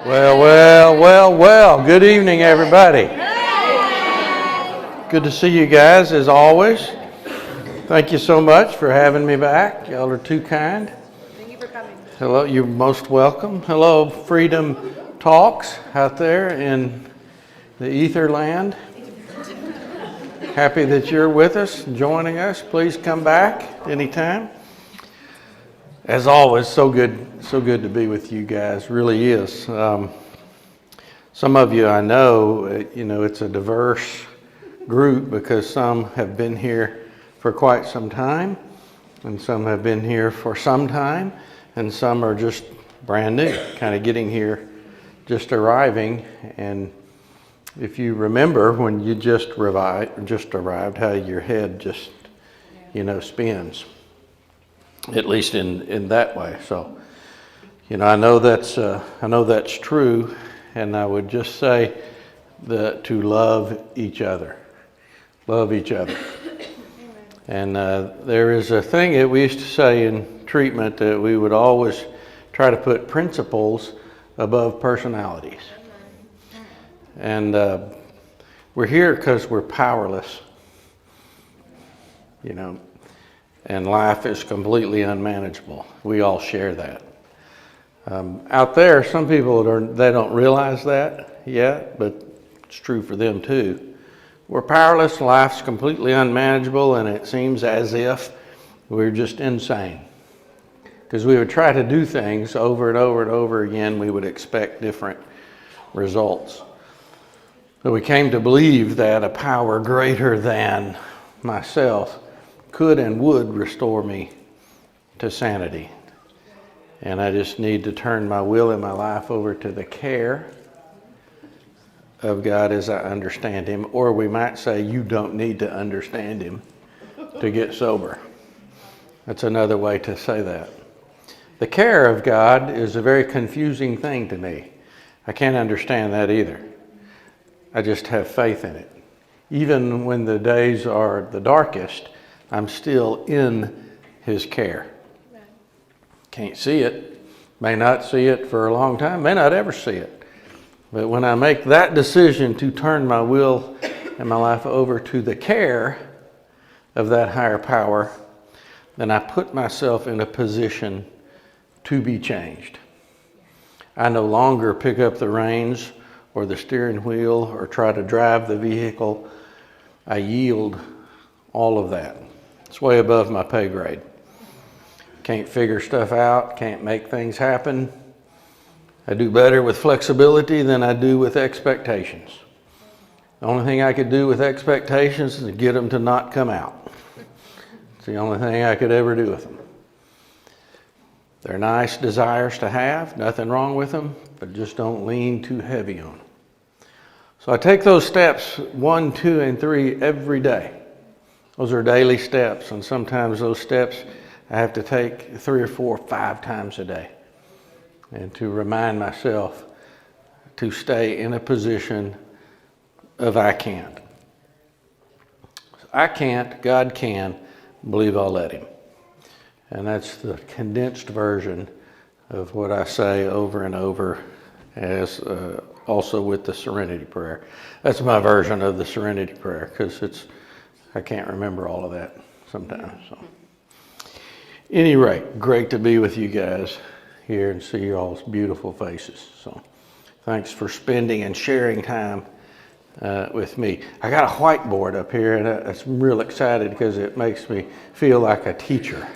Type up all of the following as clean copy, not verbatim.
Well. Good evening, everybody. Good to see you guys, as always. Thank you so much for having me back. Y'all are too kind. Thank you for coming. Hello, you're most welcome. Hello, Freedom Talks out there in the ether land. Happy that you're with us, joining us. Please come back anytime. As always, so good to be with you guys. Really is. Some of you I know, it's a diverse group because some have been here for quite some time, and some have been here for some time, and some are just brand new, kind of getting here, just arriving. And if you remember when you just arrived, how your head just, spins. At least in that way. So, I know that's true, and I would just say that to love each other. Love each other. And there is a thing that we used to say in treatment that we would always try to put principles above personalities. And we're here because we're powerless, and life is completely unmanageable. We all share that. Out there, some people they don't realize that yet, but it's true for them too. We're powerless, life's completely unmanageable, and it seems as if we're just insane. Because we would try to do things over and over and over again, we would expect different results. So we came to believe that a power greater than myself could and would restore me to sanity. And I just need to turn my will and my life over to the care of God as I understand Him. Or we might say, you don't need to understand Him to get sober. That's another way to say that. The care of God is a very confusing thing to me. I can't understand that either. I just have faith in it. Even when the days are the darkest, I'm still in His care. Can't see it, may not see it for a long time, may not ever see it. But when I make that decision to turn my will and my life over to the care of that higher power, then I put myself in a position to be changed. I no longer pick up the reins or the steering wheel or try to drive the vehicle. I yield all of that. It's way above my pay grade. Can't figure stuff out, can't make things happen. I do better with flexibility than I do with expectations. The only thing I could do with expectations is to get them to not come out. It's the only thing I could ever do with them. They're nice desires to have, nothing wrong with them, but just don't lean too heavy on them. So I take those steps 1, 2, and 3 every day. Those are daily steps, and sometimes those steps I have to take 3 or 4, 5 times a day. And to remind myself to stay in a position of I can't. I can't, God can, believe I'll let Him. And that's the condensed version of what I say over and over, as also with the Serenity Prayer. That's my version of the Serenity Prayer, because I can't remember all of that sometimes. So, any rate, great to be with you guys here and see y'all's beautiful faces. So, thanks for spending and sharing time with me. I got a whiteboard up here, and I'm real excited because it makes me feel like a teacher.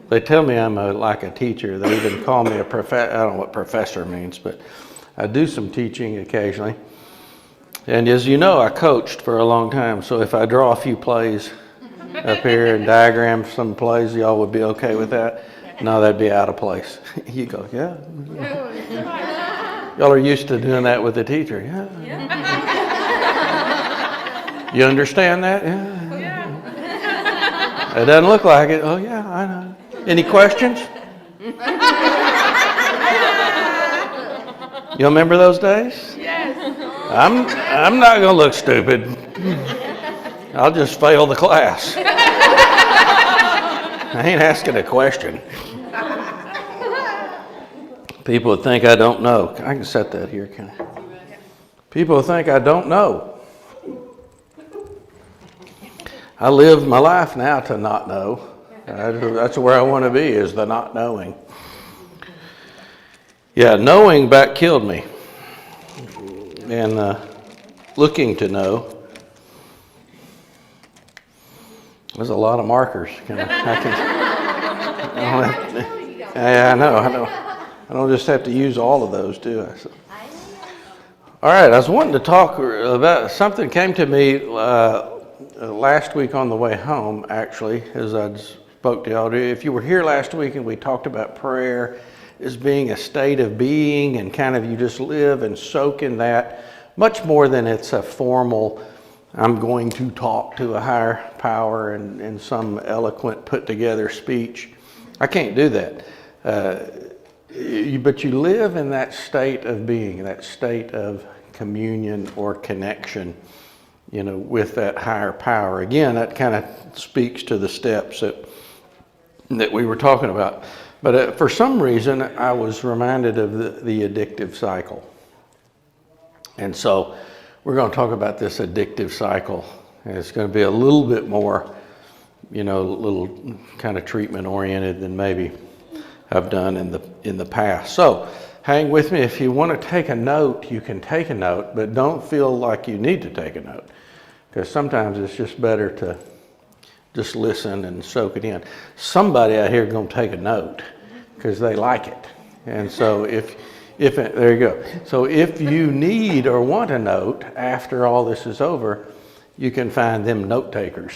They tell me I'm like a teacher. They even call me a professor. I don't know what professor means, but I do some teaching occasionally. And as you know, I coached for a long time, so if I draw a few plays up here and diagram some plays, y'all would be okay with that? No, that'd be out of place. You go, yeah. Y'all are used to doing that with a teacher. Yeah. You understand that? Yeah. It doesn't look like it. Oh, yeah, I know. Any questions? You remember those days? Yes. I'm not going to look stupid. I'll just fail the class. I ain't asking a question. People would think I don't know. I can set that here, can I? People would think I don't know. I live my life now to not know. That's where I want to be, is the not knowing. Yeah, knowing back killed me. And looking to know. There's a lot of markers. I know. I don't just have to use all of those, do I? So. All right, I was wanting to talk about something came to me last week on the way home, actually, as I spoke to y'all. If you were here last week and we talked about prayer as being a state of being and kind of you just live and soak in that, much more than it's a formal, I'm going to talk to a higher power in some eloquent put together speech. I can't do that. But you live in that state of being, that state of communion or connection, with that higher power. Again, that kind of speaks to the steps that we were talking about. But for some reason, I was reminded of the addictive cycle. And so we're going to talk about this addictive cycle. And it's going to be a little bit more, a little kind of treatment oriented than maybe I've done in the past. So hang with me. If you want to take a note, you can take a note, but don't feel like you need to take a note, because sometimes it's just better to just listen and soak it in. Somebody out here is going to take a note because they like it. And so there you go. So if you need or want a note after all this is over, you can find them note takers.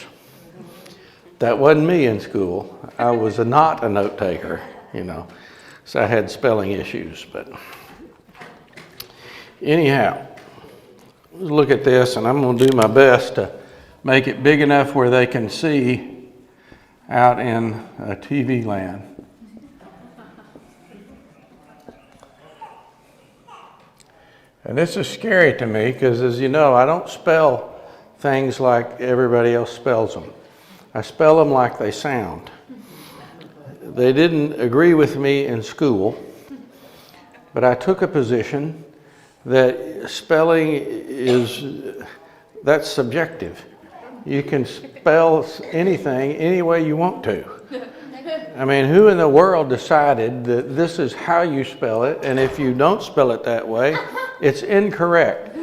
That wasn't me in school. I was not a note taker, so I had spelling issues. But anyhow, let's look at this, and I'm going to do my best to make it big enough where they can see out in TV land. And this is scary to me because, as you know, I don't spell things like everybody else spells them. I spell them like they sound. They didn't agree with me in school, but I took a position that spelling that's subjective. You can spell anything any way you want to. I mean, who in the world decided that this is how you spell it, and if you don't spell it that way, it's incorrect?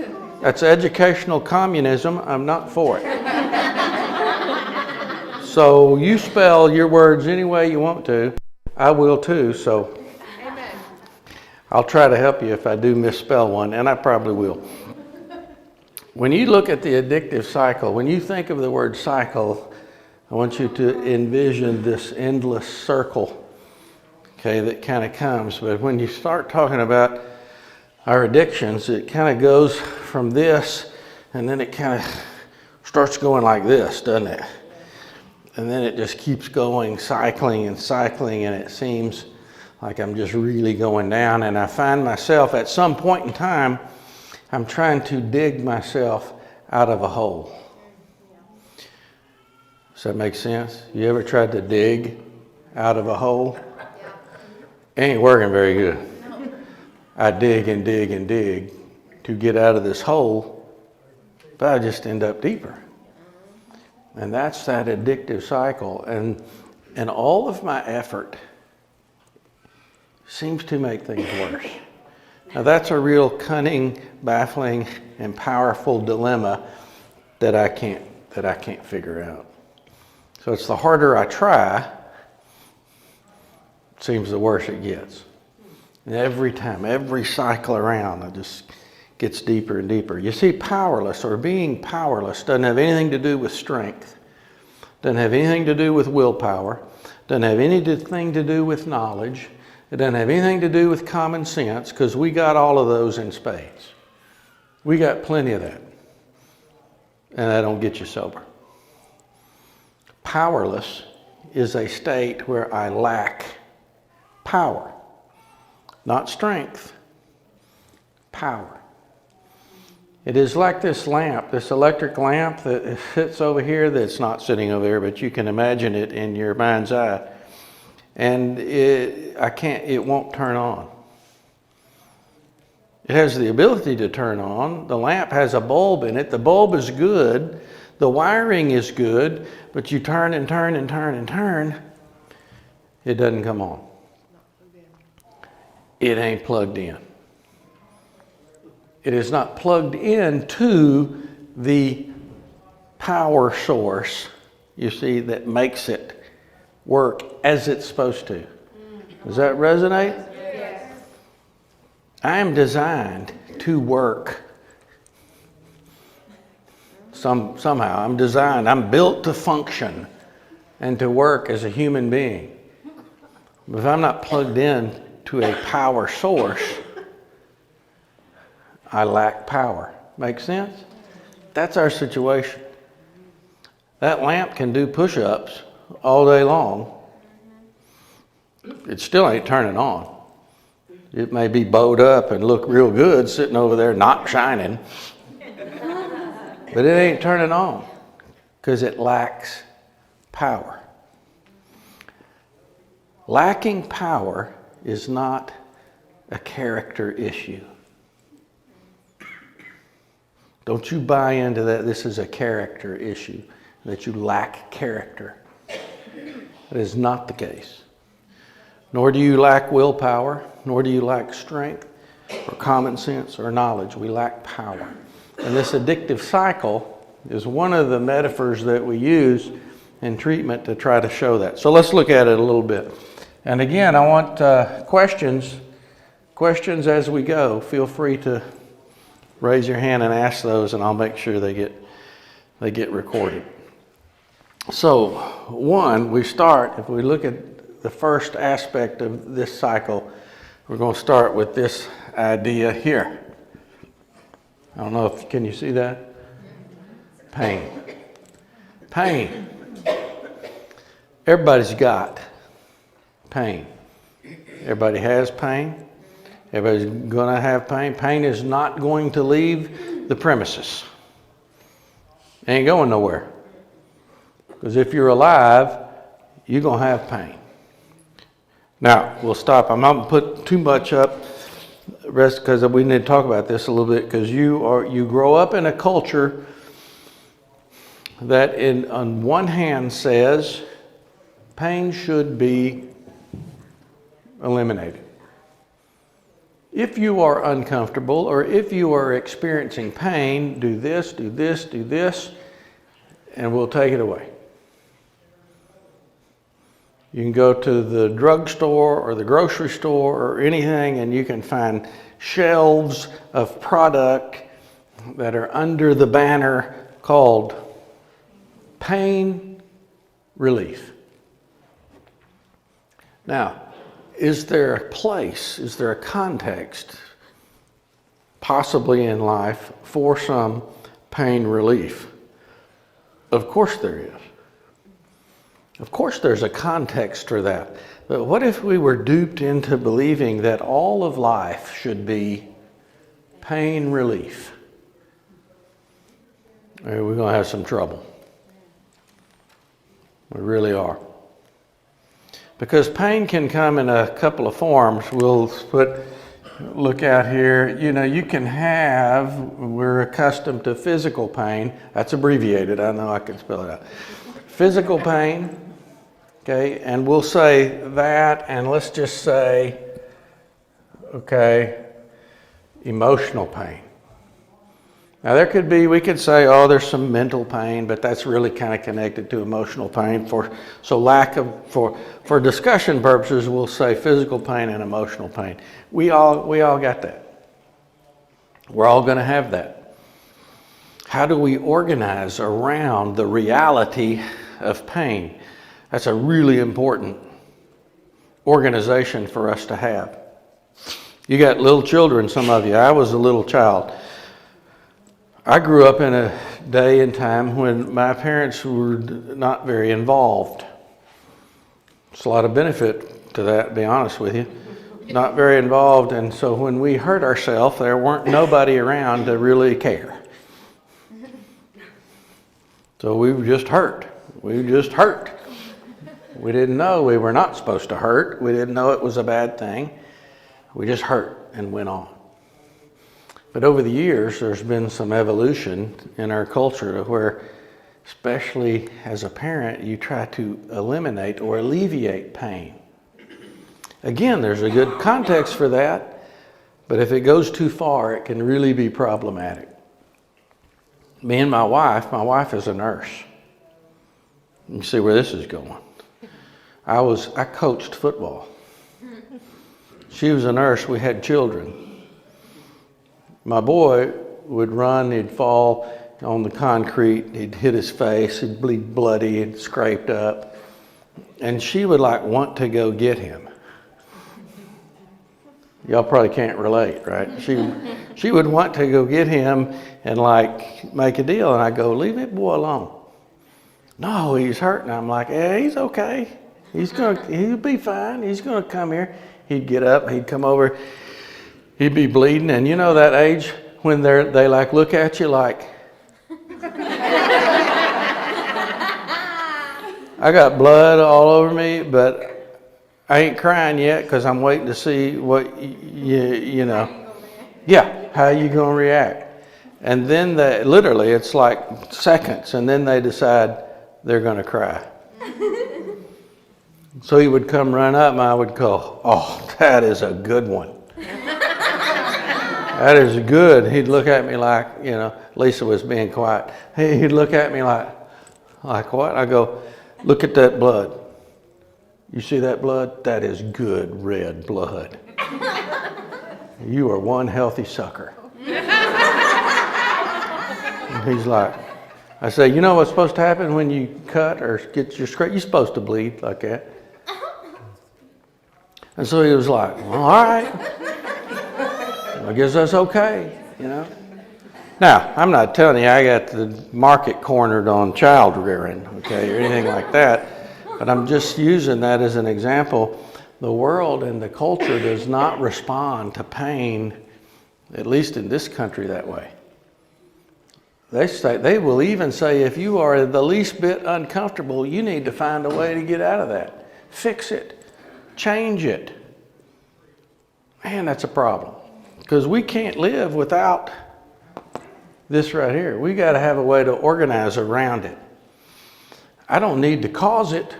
That's educational communism. I'm not for it. So you spell your words any way you want to. I will too, so I'll try to help you if I do misspell one, and I probably will. When you look at the addictive cycle, when you think of the word cycle, I want you to envision this endless circle, that kind of comes. But when you start talking about our addictions, it kind of goes from this, and then it kind of starts going like this, doesn't it? And then it just keeps going, cycling, and it seems like I'm just really going down. And I find myself at some point in time, I'm trying to dig myself out of a hole. Does that make sense? You ever tried to dig out of a hole? It ain't working very good. I dig and dig and dig to get out of this hole, but I just end up deeper. And that's that addictive cycle. And all of my effort seems to make things worse. Now that's a real cunning, baffling, and powerful dilemma that I can't figure out. So it's the harder I try, it seems the worse it gets. And every time, every cycle around, it just gets deeper and deeper. You see, powerless or being powerless doesn't have anything to do with strength, doesn't have anything to do with willpower, doesn't have anything to do with knowledge, it doesn't have anything to do with common sense, because we got all of those in spades. We got plenty of that. And that don't get you sober. Powerless is a state where I lack power. Not strength, power. It is like this lamp, this electric lamp that sits over here, that's not sitting over there, but you can imagine it in your mind's eye. And it won't turn on. It has the ability to turn on. The lamp has a bulb in it. The bulb is good. The wiring is good, but you turn and turn and turn and turn, it doesn't come on. It ain't plugged in. It is not plugged in to the power source, you see, that makes it work as it's supposed to. Does that resonate? Yes. I am designed to work. Somehow, I'm built to function and to work as a human being. But if I'm not plugged in to a power source, I lack power. Make sense? That's our situation. That lamp can do push-ups all day long. It still ain't turning on. It may be bowed up and look real good sitting over there not shining. But it ain't turning on because it lacks power. Lacking power is not a character issue. Don't you buy into that this is a character issue, that you lack character. That is not the case. Nor do you lack willpower, nor do you lack strength or common sense or knowledge. We lack power. And this addictive cycle is one of the metaphors that we use in treatment to try to show that. So let's look at it a little bit. And again, I want questions as we go. Feel free to raise your hand and ask those, and I'll make sure they get recorded. So, one, if we look at the first aspect of this cycle, we're going to start with this idea here. I don't know can you see that? Pain. Pain. Everybody's got pain. Everybody has pain. Everybody's going to have pain. Pain is not going to leave the premises. It ain't going nowhere. Because if you're alive, you're going to have pain. Now, we'll stop. I'm not going to put too much up, because we need to talk about this a little bit, because you grow up in a culture that on one hand says pain should be eliminated. If you are uncomfortable or if you are experiencing pain, do this, and we'll take it away. You can go to the drugstore or the grocery store or anything, and you can find shelves of product that are under the banner called pain relief. Now, is there a place, is there a context, possibly in life, for some pain relief? Of course there is. Of course there's a context for that. But what if we were duped into believing that all of life should be pain relief? We're going to have some trouble. We really are. Because pain can come in a couple of forms. Look out here. You can have, we're accustomed to physical pain. That's abbreviated. I know I can spell it out. Physical pain, okay, and we'll say that, and let's just say, okay, emotional pain. Now we could say, there's some mental pain, but that's really kind of connected to emotional pain. For discussion purposes, we'll say physical pain and emotional pain. We all got that. We're all going to have that. How do we organize around the reality of pain? That's a really important organization for us to have. You got little children, some of you. I was a little child. I grew up in a day and time when my parents were not very involved. There's a lot of benefit to that, to be honest with you. Not very involved, and so when we hurt ourselves, there weren't nobody around to really care. So we were just hurt. We didn't know we were not supposed to hurt. We didn't know it was a bad thing. We just hurt and went on. But over the years, there's been some evolution in our culture to where, especially as a parent, you try to eliminate or alleviate pain. Again, there's a good context for that, but if it goes too far, it can really be problematic. Me and my wife is a nurse. You see where this is going. I coached football. She was a nurse, we had children. My boy would run, he'd fall on the concrete, he'd hit his face, he'd bleed bloody and scraped up. And she would want to go get him. Y'all probably can't relate, right? She would want to go get him and make a deal. And I go, leave that boy alone. No, he's hurting. I'm like, yeah, he's okay. He'll be fine. He's gonna come here. He'd get up, he'd come over, he'd be bleeding. And you know that age when they look at you like, I got blood all over me, but I ain't crying yet because I'm waiting to see what you know. Yeah, how you gonna react? And then literally it's like seconds, and then they decide they're gonna cry. So he would come run up, and I would go, "Oh, that is a good one. That is good." He'd look at me like, Lisa was being quiet. He'd look at me like what? I go, "Look at that blood. You see that blood? That is good red blood. You are one healthy sucker." And he's like, I say, you know what's supposed to happen when you cut or get your scrape? You're supposed to bleed like that. And so he was like, well, all right. I guess that's okay, Now, I'm not telling you I got the market cornered on child rearing, okay, or anything like that. But I'm just using that as an example. The world and the culture does not respond to pain, at least in this country, that way. They will even say if you are the least bit uncomfortable, you need to find a way to get out of that. Fix it. Change it. Man, that's a problem. Because we can't live without this right here. We got to have a way to organize around it. I don't need to cause it.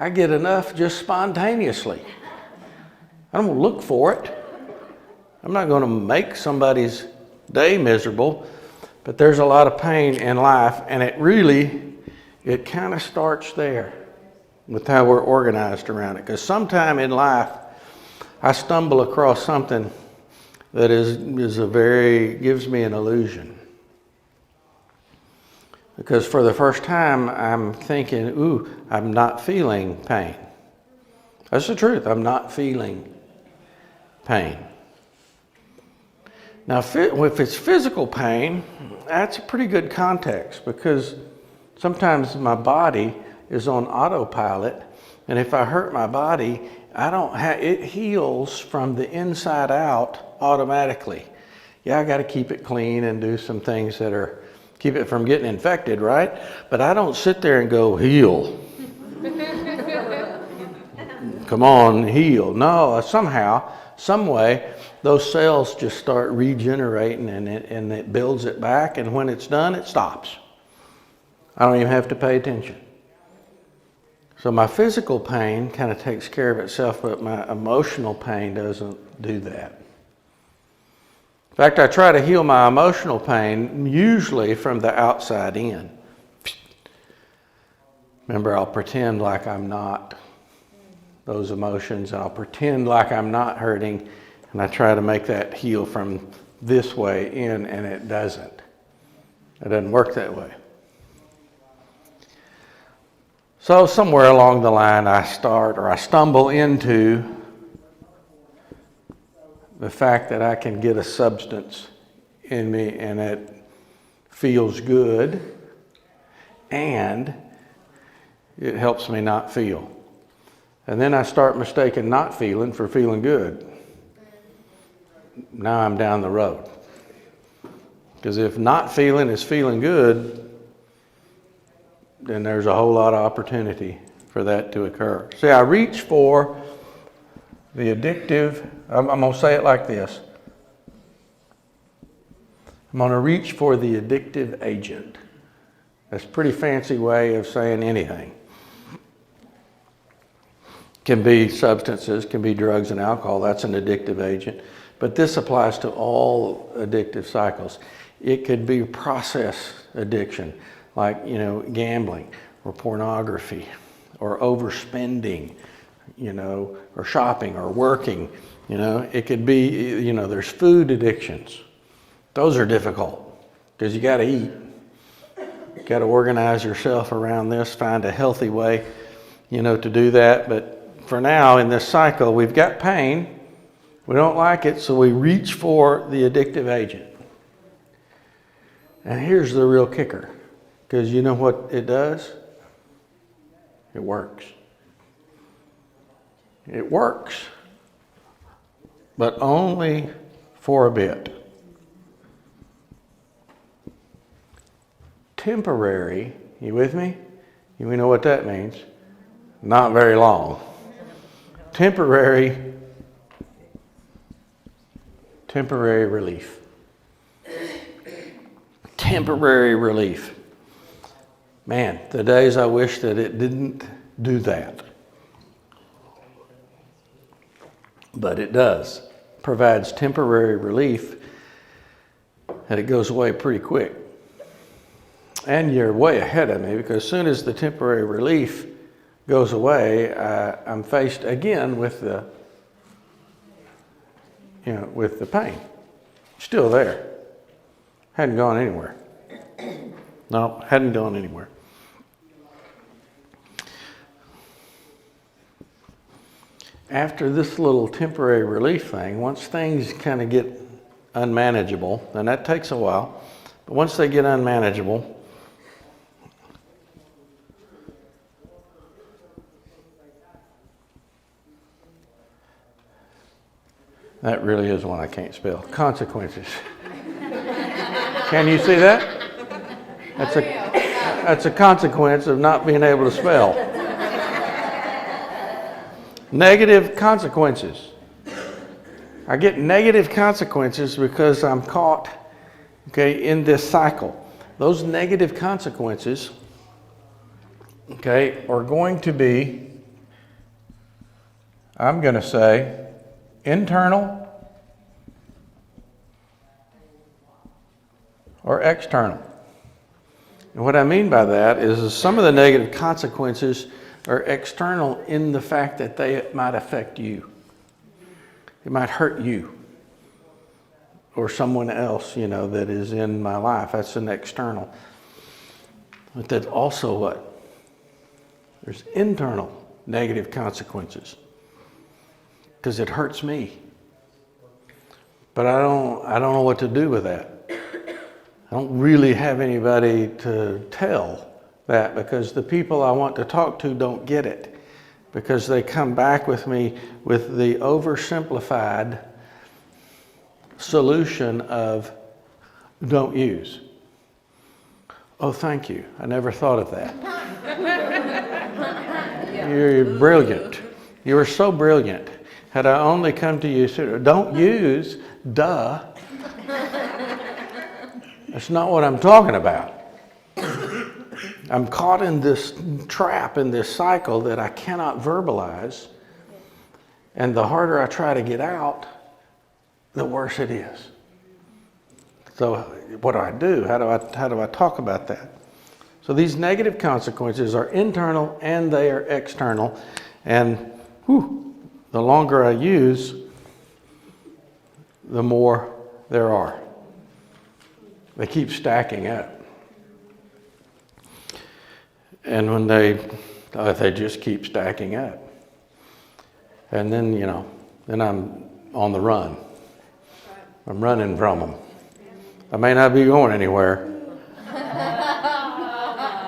I get enough just spontaneously. I don't look for it. I'm not going to make somebody's day miserable, but there's a lot of pain in life, and it kind of starts there with how we're organized around it. Because sometime in life, I stumble across something that gives me an illusion. Because for the first time, I'm thinking, ooh, I'm not feeling pain. That's the truth. I'm not feeling pain. Now, if it's physical pain, that's a pretty good context because sometimes my body is on autopilot, and if I hurt my body, it heals from the inside out automatically. Yeah, I got to keep it clean and do some things that keep it from getting infected, right? But I don't sit there and go, heal. Come on, heal. No, somehow, some way, those cells just start regenerating and it builds it back. And when it's done, it stops. I don't even have to pay attention. So my physical pain kind of takes care of itself, but my emotional pain doesn't do that. In fact, I try to heal my emotional pain usually from the outside in. Remember, I'll pretend like I'm not those emotions, and I'll pretend like I'm not hurting, and I try to make that heal from this way in, and it doesn't. It doesn't work that way. So somewhere along the line, I stumble into the fact that I can get a substance in me and it feels good and it helps me not feel. And then I start mistaking not feeling for feeling good. Now I'm down the road. Because if not feeling is feeling good, then there's a whole lot of opportunity for that to occur. See, I reach for the addictive, I'm going to say it like this. I'm going to reach for the addictive agent. That's a pretty fancy way of saying anything. Can be substances, can be drugs and alcohol. That's an addictive agent. But this applies to all addictive cycles. It could be process addiction, like, gambling or pornography or overspending, or shopping or working. It could be, there's food addictions. Those are difficult because you got to eat. You got to organize yourself around this, find a healthy way, to do that. But for now, in this cycle, we've got pain. We don't like it, so we reach for the addictive agent. And here's the real kicker, because you know what it does? It works. It works, but only for a bit. Temporary, you with me? You know what that means? Not very long. Temporary relief. Temporary relief. Man, the days I wish that it didn't do that. But it does. Provides temporary relief, and it goes away pretty quick. And you're way ahead of me, because as soon as the temporary relief goes away, I'm faced again with the pain. Still there. Hadn't gone anywhere. No, hadn't gone anywhere. After this little temporary relief thing, once things kind of get unmanageable, and that takes a while, but once they get unmanageable, that really is one I can't spell. Consequences. Can you see that? That's a consequence of not being able to spell. Negative consequences. I get negative consequences because I'm caught, in this cycle. Those negative consequences, are going to be, I'm going to say, internal or external. And what I mean by that is some of the negative consequences are external in the fact that they might affect you. It might hurt you or someone else, that is in my life. That's an external. But that's also what? There's internal negative consequences because it hurts me. But I don't know what to do with that. I don't really have anybody to tell that, because the people I want to talk to don't get it, because they come back with me with the oversimplified solution of don't use. Oh, thank you. I never thought of that. You're brilliant. You are so brilliant. Had I only come to you, don't use, duh. That's not what I'm talking about. I'm caught in this trap, in this cycle that I cannot verbalize. And the harder I try to get out, the worse it is. So what do? How do I talk about that? So these negative consequences are internal and they are external. And the longer I use, the more there are. They keep stacking up. And when they just keep stacking up. And then, then I'm on the run. I'm running from them. I may not be going anywhere,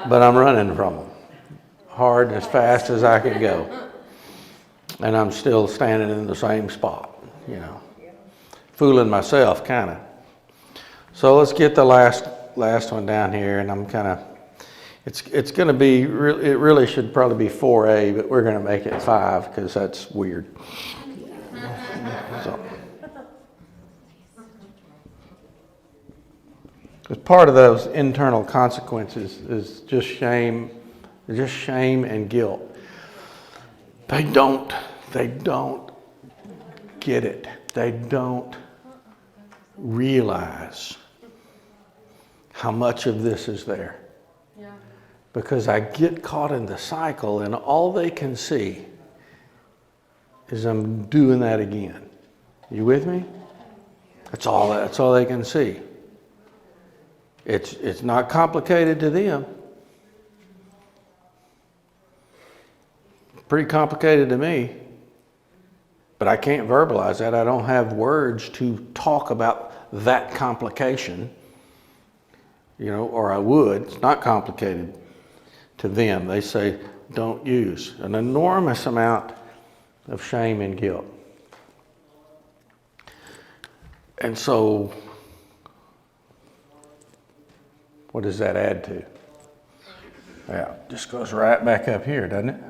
but I'm running from them. Hard and as fast as I can go. And I'm still standing in the same spot, Fooling myself, kind of. So let's get the last one down here, and I'm kind of, it's going to be, it really should probably be 4A, but we're going to make it 5 because that's weird. So. Because part of those internal consequences is just shame and guilt. They don't get it. They don't realize how much of this is there. Yeah. Because I get caught in the cycle and all they can see is I'm doing that again. You with me? That's all they can see. It's not complicated to them. Pretty complicated to me. But I can't verbalize that. I don't have words to talk about that complication. Or I would. It's not complicated to them. They say, don't use. An enormous amount of shame and guilt. And so, what does that add to? Yeah, just goes right back up here, doesn't it?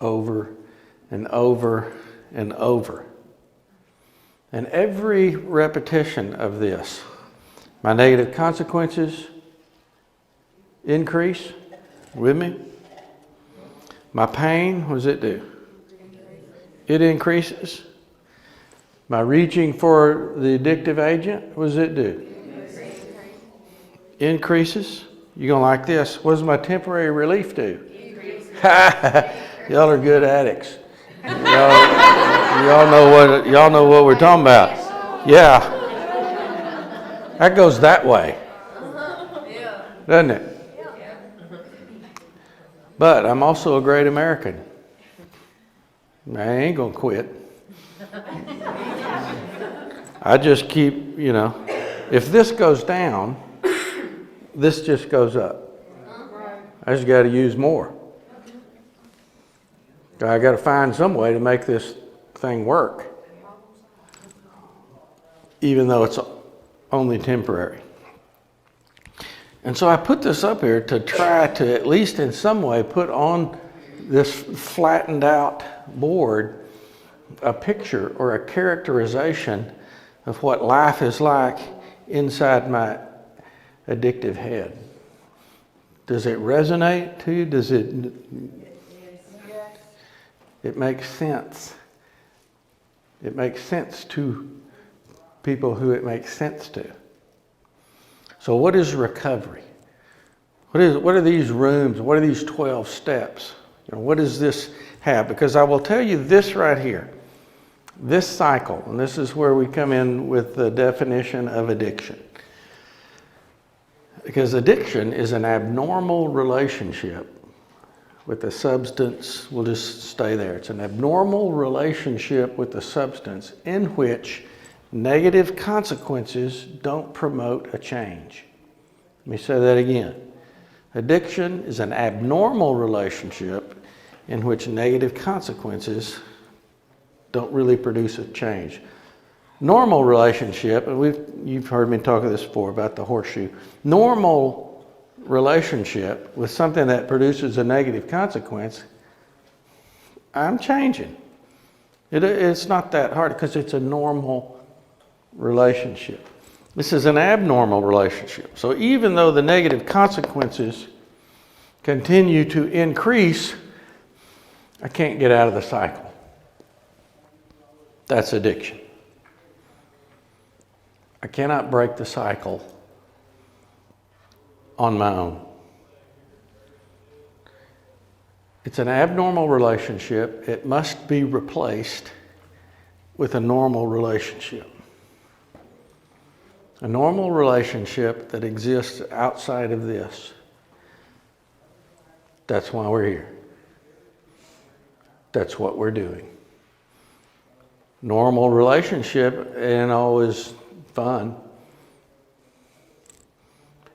Over and over and over. And every repetition of this, my negative consequences increase. With me? My pain, what does it do? It increases. My reaching for the addictive agent, what does it do? Increases. You're going to like this. What does my temporary relief do? Y'all are good addicts. Y'all know what we're talking about. Yeah. That goes that way. Doesn't it? But I'm also a great American. I ain't gonna quit. I just keep, if this goes down, this just goes up. I just got to use more. I got to find some way to make this thing work, even though it's only temporary. And so I put this up here to try to, at least in some way, put on this flattened out board a picture or a characterization of what life is like inside my addictive head. Does it resonate to you? Does it? It makes sense. It makes sense to people who it makes sense to. So what is recovery? What are these rooms? What are these 12 steps? What does this have? Because I will tell you this right here. This cycle, and this is where we come in with the definition of addiction. Because addiction is an abnormal relationship with the substance. We'll just stay there. It's an abnormal relationship with the substance in which negative consequences don't promote a change. Let me say that again. Addiction is an abnormal relationship in which negative consequences don't really produce a change. Normal relationship, and you've heard me talk of this before about the horseshoe. Normal relationship with something that produces a negative consequence, I'm changing. It's not that hard because it's a normal relationship. This is an abnormal relationship. So even though the negative consequences continue to increase, I can't get out of the cycle. That's addiction. I cannot break the cycle on my own. It's an abnormal relationship. It must be replaced with a normal relationship. A normal relationship that exists outside of this. That's why we're here. That's what we're doing. Normal relationship ain't always fun.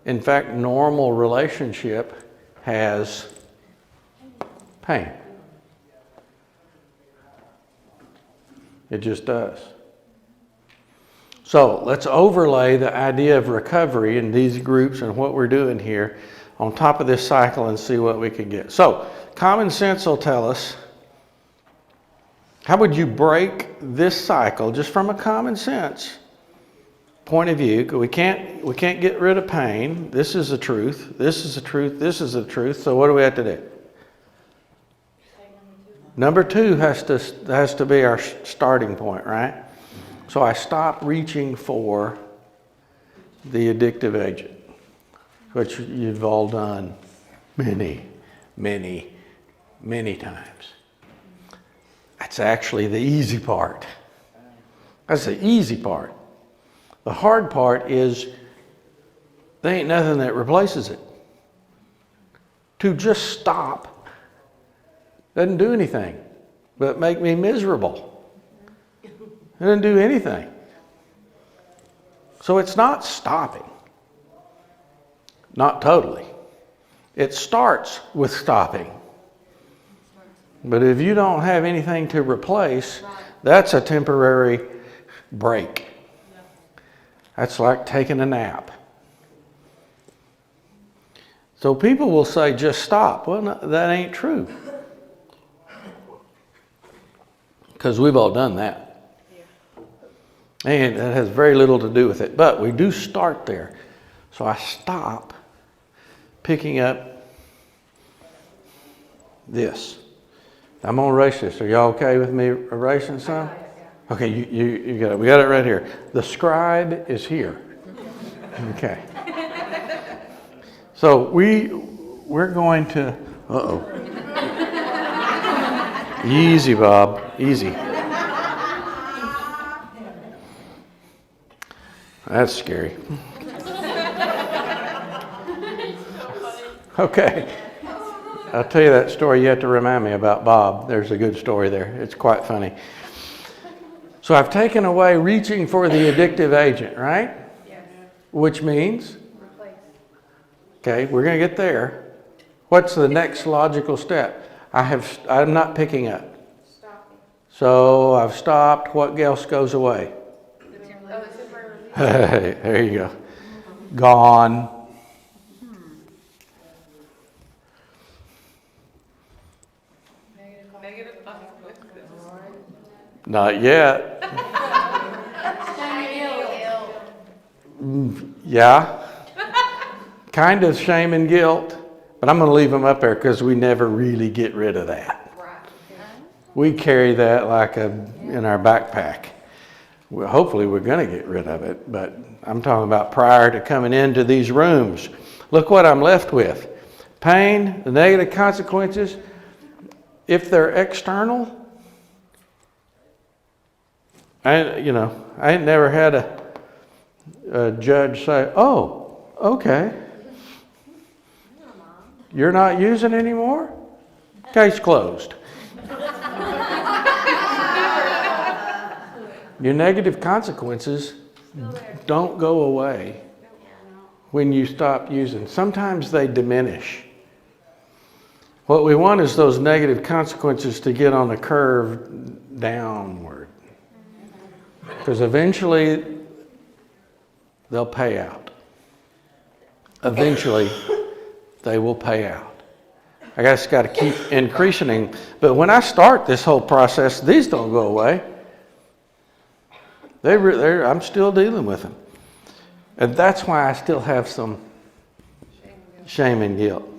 In fact, normal relationship has pain. It just does. So let's overlay the idea of recovery in these groups and what we're doing here on top of this cycle and see what we can get. So common sense will tell us How would you break this cycle just from a common sense point of view? We can't get rid of pain. This is the truth. This is the truth. This is the truth. So what do we have to do? Number two has to be our starting point, right? So I stop reaching for the addictive agent, which you've all done many, many, many times. That's actually the easy part. That's the easy part. The hard part is there ain't nothing that replaces it. To just stop doesn't do anything but make me miserable. It doesn't do anything. So it's not stopping. Not totally. It starts with stopping. But if you don't have anything to replace, that's a temporary break. That's like taking a nap. So people will say, just stop. Well, no, that ain't true. Because we've all done that. And that has very little to do with it. But we do start there. So I stop picking up this. I'm going to erase this. Are y'all okay with me erasing some? Okay, you got it. We got it right here. The scribe is here. Okay. So we're going to, Easy, Bob, easy. That's scary. Okay. I'll tell you that story. You have to remind me about Bob. There's a good story there. It's quite funny. So I've taken away reaching for the addictive agent, right? Yes. Which means? Replace. Okay, we're going to get there. What's the next logical step? I'm not picking up. Stopping. So I've stopped. What else goes away? Hey, there you go. Gone. Not yet. Yeah. Kind of shame and guilt. But I'm going to leave them up there because we never really get rid of that. We carry that like in our backpack. Well, hopefully we're going to get rid of it. But I'm talking about prior to coming into these rooms. Look what I'm left with. Pain, the negative consequences. If they're external, I ain't never had a judge say, "Oh, okay, you're not using anymore? Case closed." Your negative consequences don't go away when you stop using. Sometimes they diminish. What we want is those negative consequences to get on a curve downward. Because eventually they'll pay out. Eventually they will pay out. I guess got to keep increasing. But when I start this whole process, these don't go away. I'm still dealing with them. And that's why I still have some shame and guilt.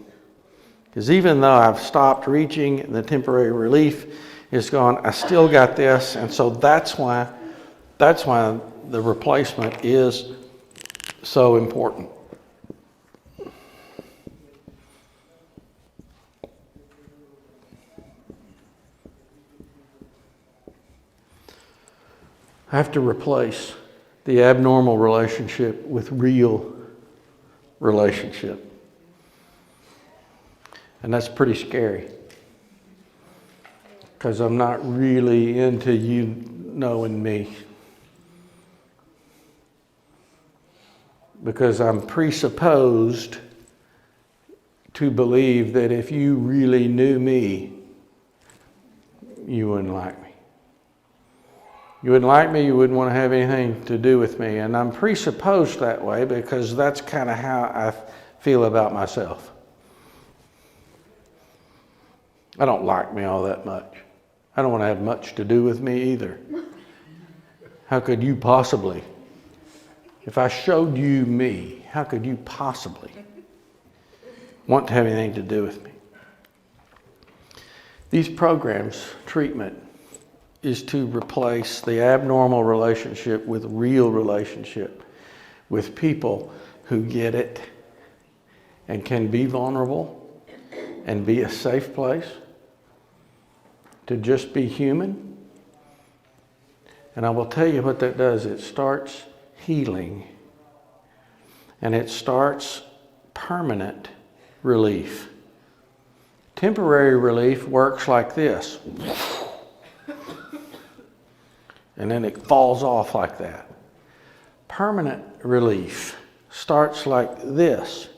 Because even though I've stopped reaching and the temporary relief is gone, I still got this. And so that's why the replacement is so important. I have to replace the abnormal relationship with real relationship. And that's pretty scary. Because I'm not really into you knowing me. Because I'm presupposed to believe that if you really knew me, you wouldn't like me. You wouldn't like me, you wouldn't want to have anything to do with me. And I'm presupposed that way because that's kind of how I feel about myself. I don't like me all that much. I don't want to have much to do with me either. How could you possibly? If I showed you me, how could you possibly want to have anything to do with me? These programs, treatment, is to replace the abnormal relationship with real relationship, with people who get it and can be vulnerable and be a safe place to just be human. And I will tell you what that does. It starts healing, and it starts permanent relief. Temporary relief works like this, and then it falls off like that. Permanent relief starts like this,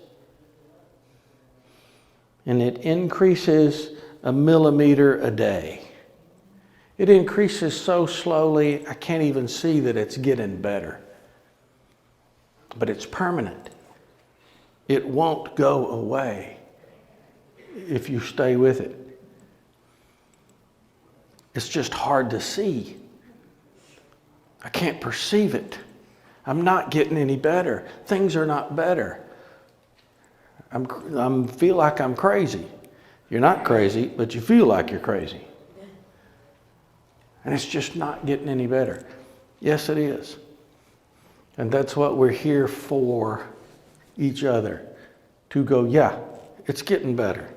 and it increases a millimeter a day. It increases so slowly, I can't even see that it's getting better. But it's permanent. It won't go away if you stay with it. It's just hard to see. I can't perceive it. I'm not getting any better. Things are not better. I feel like I'm crazy. You're not crazy, but you feel like you're crazy. And it's just not getting any better. Yes, it is. And that's what we're here for, each other. To go, yeah, it's getting better.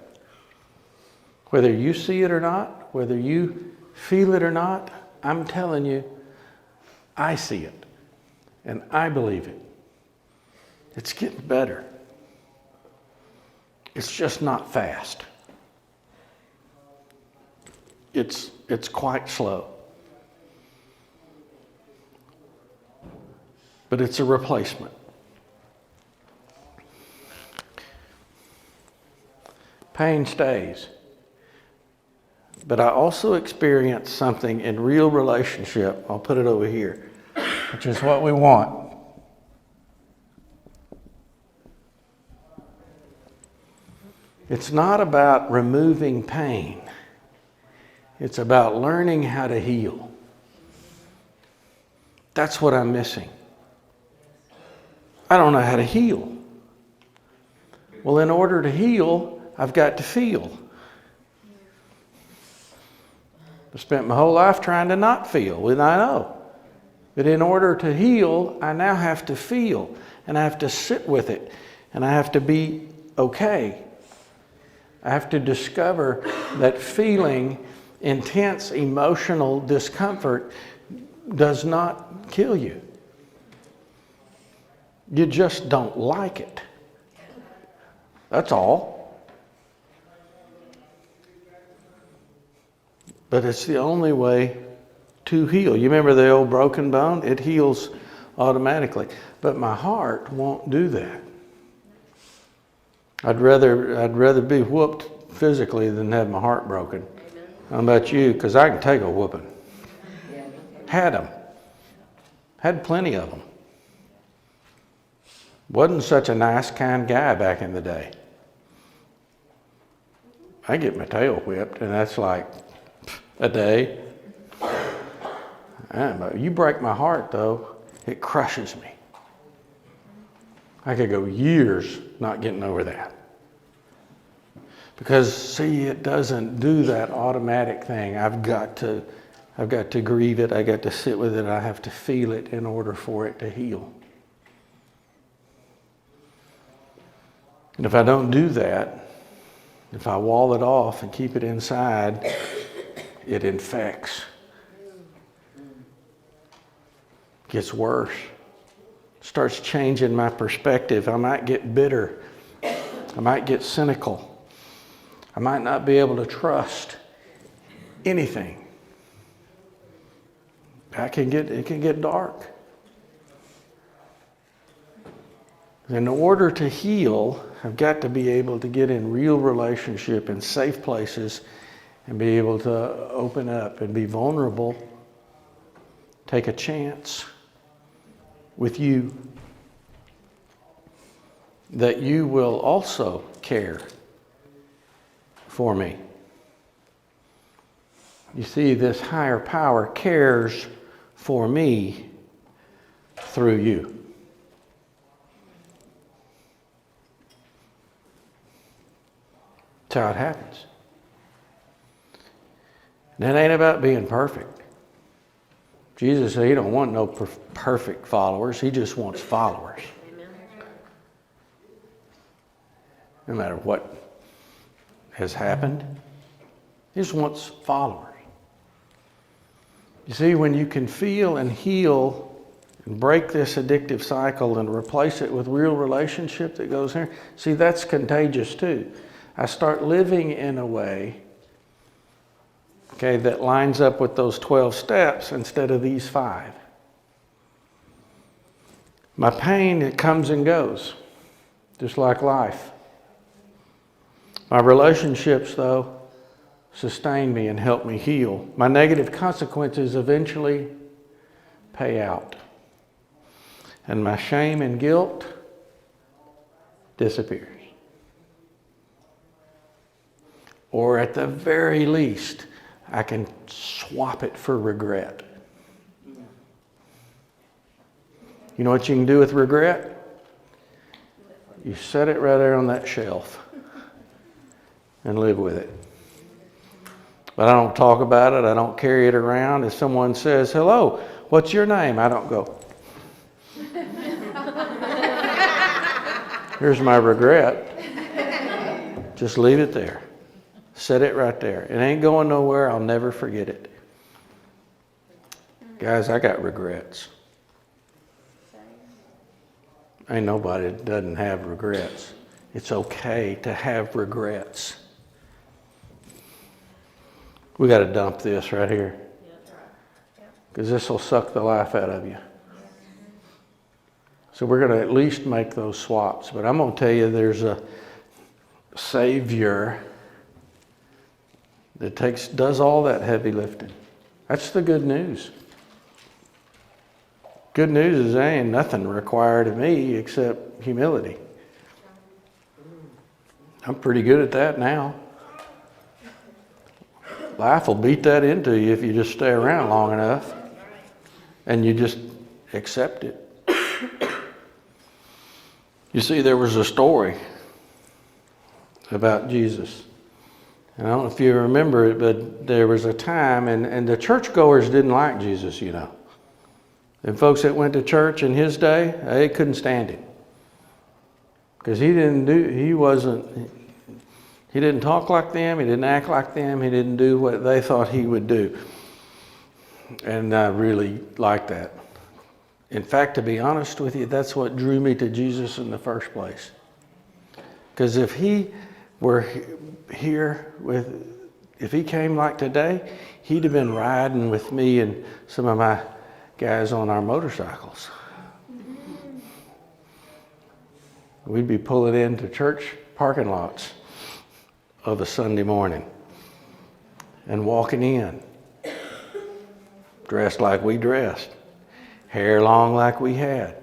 Whether you see it or not, whether you feel it or not, I'm telling you, I see it. And I believe it. It's getting better. It's just not fast. It's quite slow. But it's a replacement. Pain stays. But I also experience something in real relationship. I'll put it over here, which is what we want. It's not about removing pain. It's about learning how to heal. That's what I'm missing. I don't know how to heal. Well, in order to heal, I've got to feel. I spent my whole life trying to not feel, and I know. But in order to heal, I now have to feel, and I have to sit with it, and I have to be okay. I have to discover that feeling intense emotional discomfort does not kill you. You just don't like it. That's all. But it's the only way to heal. You remember the old broken bone? It heals automatically. But my heart won't do that. I'd rather be whooped physically than have my heart broken. How about you? Because I can take a whooping. Had them. Had plenty of them. Wasn't such a nice, kind guy back in the day. I get my tail whipped, and that's like a day. You break my heart, though, it crushes me. I could go years not getting over that. Because, see, it doesn't do that automatic thing. I've got to grieve it. I got to sit with it. I have to feel it in order for it to heal. And if I don't do that, if I wall it off and keep it inside, it infects. Gets worse. Starts changing my perspective. I might get bitter. I might get cynical. I might not be able to trust anything. It can get dark. In order to heal, I've got to be able to get in real relationship in safe places and be able to open up and be vulnerable, take a chance with you that you will also care for me. You see, this higher power cares for me through you. That's how it happens. And it ain't about being perfect. Jesus said he don't want no perfect followers. He just wants followers. Amen. No matter what has happened, he just wants followers. You see, when you can feel and heal and break this addictive cycle and replace it with real relationship that goes here, see, that's contagious too. I start living in a way, okay, that lines up with those 12 steps instead of these 5. My pain, it comes and goes, just like life. My relationships, though, sustain me and help me heal. My negative consequences eventually pay out. And my shame and guilt disappears. Or at the very least, I can swap it for regret. You know what you can do with regret? You set it right there on that shelf and live with it. But I don't talk about it. I don't carry it around. If someone says, hello, what's your name? I don't go, here's my regret. Just leave it there. Set it right there. It ain't going nowhere. I'll never forget it. Guys, I got regrets. Ain't nobody that doesn't have regrets. It's okay to have regrets. We got to dump this right here. Because this will suck the life out of you. So we're going to at least make those swaps. But I'm going to tell you there's a Savior that does all that heavy lifting. That's the good news. Good news is there ain't nothing required of me except humility. I'm pretty good at that now. Life will beat that into you if you just stay around long enough and you just accept it. You see, there was a story about Jesus. And I don't know if you remember it, but there was a time, and the churchgoers didn't like Jesus, you know. And folks that went to church in his day, they couldn't stand him. Because he didn't talk like them, he didn't act like them, he didn't do what they thought he would do. And I really liked that. In fact, to be honest with you, that's what drew me to Jesus in the first place. Because if he were here if he came like today, he'd have been riding with me and some of my guys on our motorcycles. We'd be pulling into church parking lots of a Sunday morning and walking in, dressed like we dressed, hair long like we had,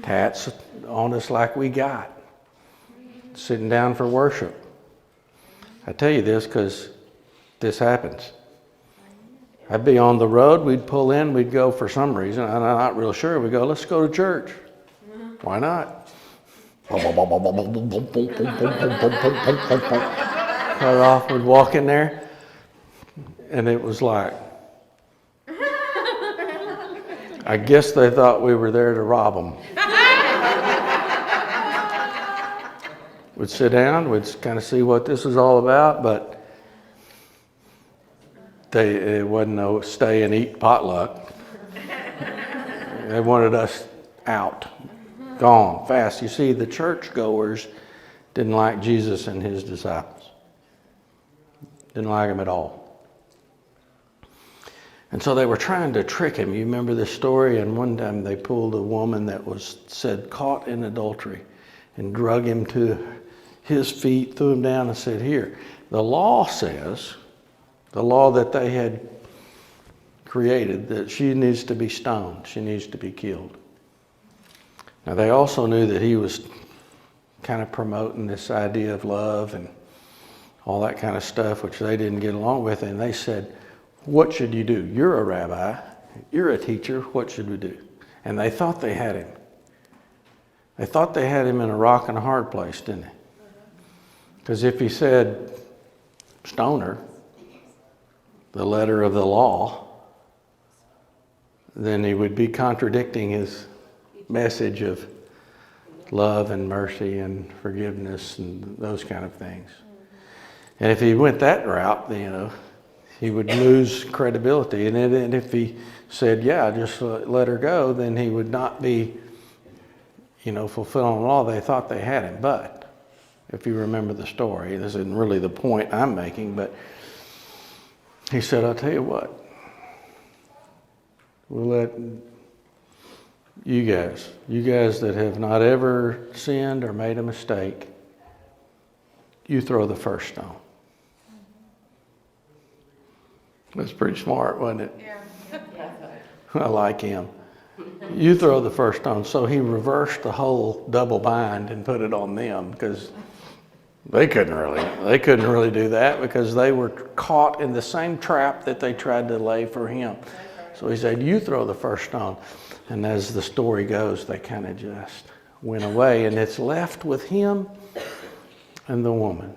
tats on us like we got, sitting down for worship. I tell you this because this happens. I'd be on the road, we'd pull in, we'd go for some reason, I'm not real sure, we'd go, let's go to church. Why not? Cut off, we'd walk in there, and it was like, I guess they thought we were there to rob them. We'd sit down, we'd kind of see what this is all about, but it wasn't no stay and eat potluck. They wanted us out, gone, fast. You see, the churchgoers didn't like Jesus and his disciples. Didn't like him at all. And so they were trying to trick him. You remember this story? And one time they pulled a woman that was said caught in adultery and drug him to his feet, threw him down and said, here, the law says, the law that they had created, that she needs to be stoned, she needs to be killed. Now they also knew that he was kind of promoting this idea of love and all that kind of stuff, which they didn't get along with, and they said, What should you do? You're a rabbi. You're a teacher. What should we do? And they thought they had him. They thought they had him in a rock and a hard place, didn't they? Because if he said, stoner, the letter of the law, then he would be contradicting his message of love and mercy and forgiveness and those kind of things. And if he went that route, he would lose credibility. And if he said, yeah, just let her go, then he would not be, fulfilling the law. They thought they had him. But if you remember the story, this isn't really the point I'm making, but he said, I'll tell you what, we'll let you guys that have not ever sinned or made a mistake, you throw the first stone. That's pretty smart, wasn't it? Yeah. I like him. You throw the first stone. So he reversed the whole double bind and put it on them, because they couldn't really do that, because they were caught in the same trap that they tried to lay for him. So he said, you throw the first stone. And as the story goes, they kind of just went away, and it's left with him and the woman.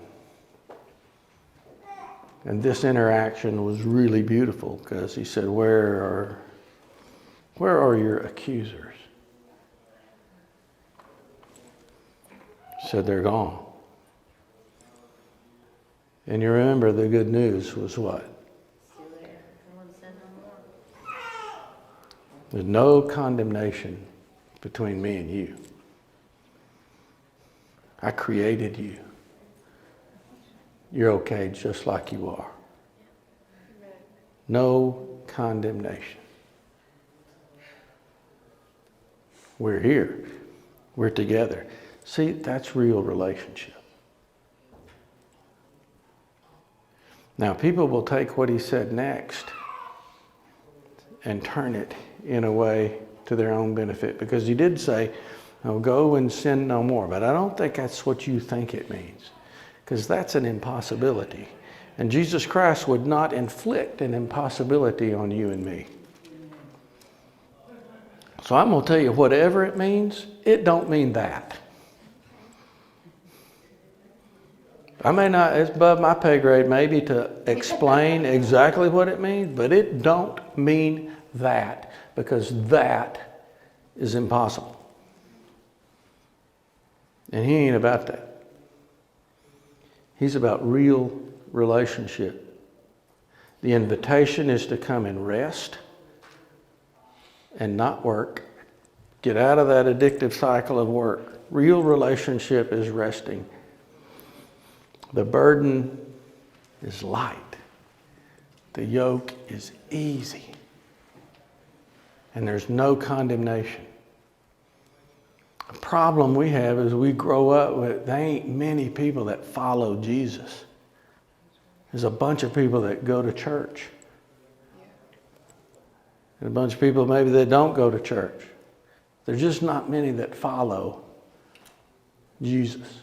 And this interaction was really beautiful, because he said, where are your accusers? He said, they're gone. And you remember the good news was what? Still there. No one said no more. There's no condemnation between me and you. I created you. You're okay just like you are. No condemnation. We're here. We're together. See, that's real relationship. Now, people will take what he said next and turn it in a way to their own benefit, because he did say, go and sin no more. But I don't think that's what you think it means, because that's an impossibility. And Jesus Christ would not inflict an impossibility on you and me. So I'm going to tell you, whatever it means, it don't mean that. I may not, it's above my pay grade maybe to explain exactly what it means, but it don't mean that, because that is impossible. And he ain't about that. He's about real relationship. The invitation is to come and rest and not work. Get out of that addictive cycle of work. Real relationship is resting. The burden is light. The yoke is easy. And there's no condemnation. The problem we have is we grow up with, there ain't many people that follow Jesus. There's a bunch of people that go to church. And a bunch of people maybe that don't go to church. There's just not many that follow Jesus.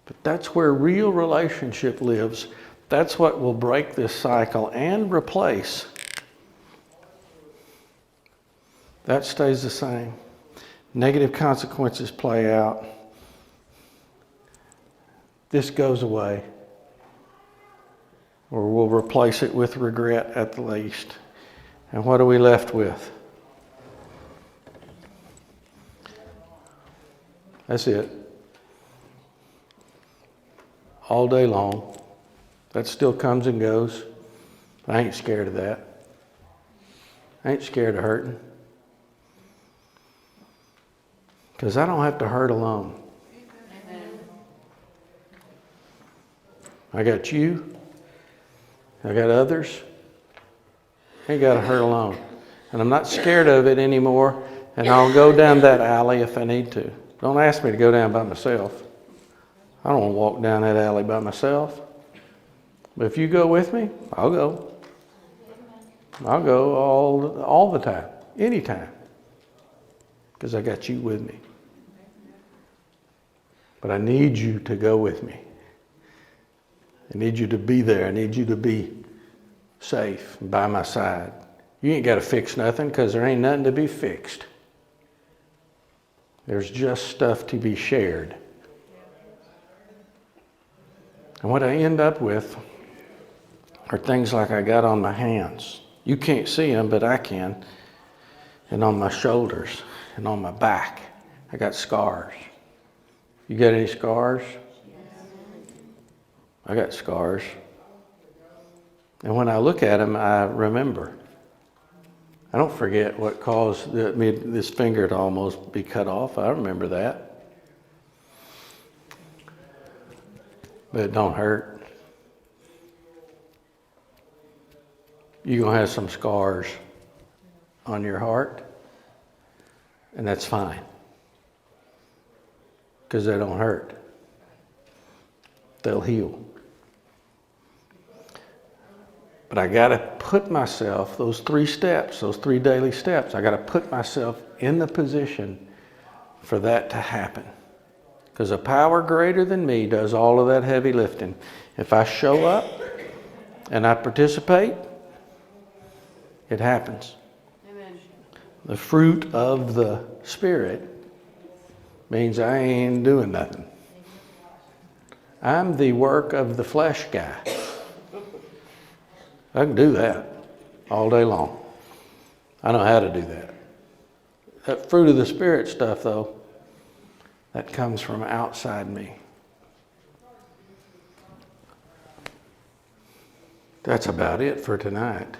But that's where real relationship lives. That's what will break this cycle and replace. That stays the same. Negative consequences play out. This goes away. Or we'll replace it with regret at the least. And what are we left with? That's it. All day long. That still comes and goes. I ain't scared of that. I ain't scared of hurting. Because I don't have to hurt alone. Amen. I got you. I got others. I ain't got to hurt alone. And I'm not scared of it anymore. And I'll go down that alley if I need to. Don't ask me to go down by myself. I don't want to walk down that alley by myself. But if you go with me, I'll go. I'll go all the time, anytime. Because I got you with me. But I need you to go with me. I need you to be there. I need you to be safe, by my side. You ain't got to fix nothing because there ain't nothing to be fixed. There's just stuff to be shared. And what I end up with are things like I got on my hands. You can't see them, but I can. And on my shoulders and on my back. I got scars. You got any scars? I got scars. And when I look at them, I remember. I don't forget what caused this finger to almost be cut off. I remember that. But it don't hurt. You're going to have some scars on your heart, and that's fine. Because they don't hurt. They'll heal. But I got to put myself, those 3 steps, those 3 daily steps, I got to put myself in the position for that to happen. Because a power greater than me does all of that heavy lifting. If I show up and I participate, it happens. Amen. The fruit of the Spirit means I ain't doing nothing. I'm the work of the flesh guy. I can do that all day long. I know how to do that. That fruit of the Spirit stuff, though, that comes from outside me. That's about it for tonight.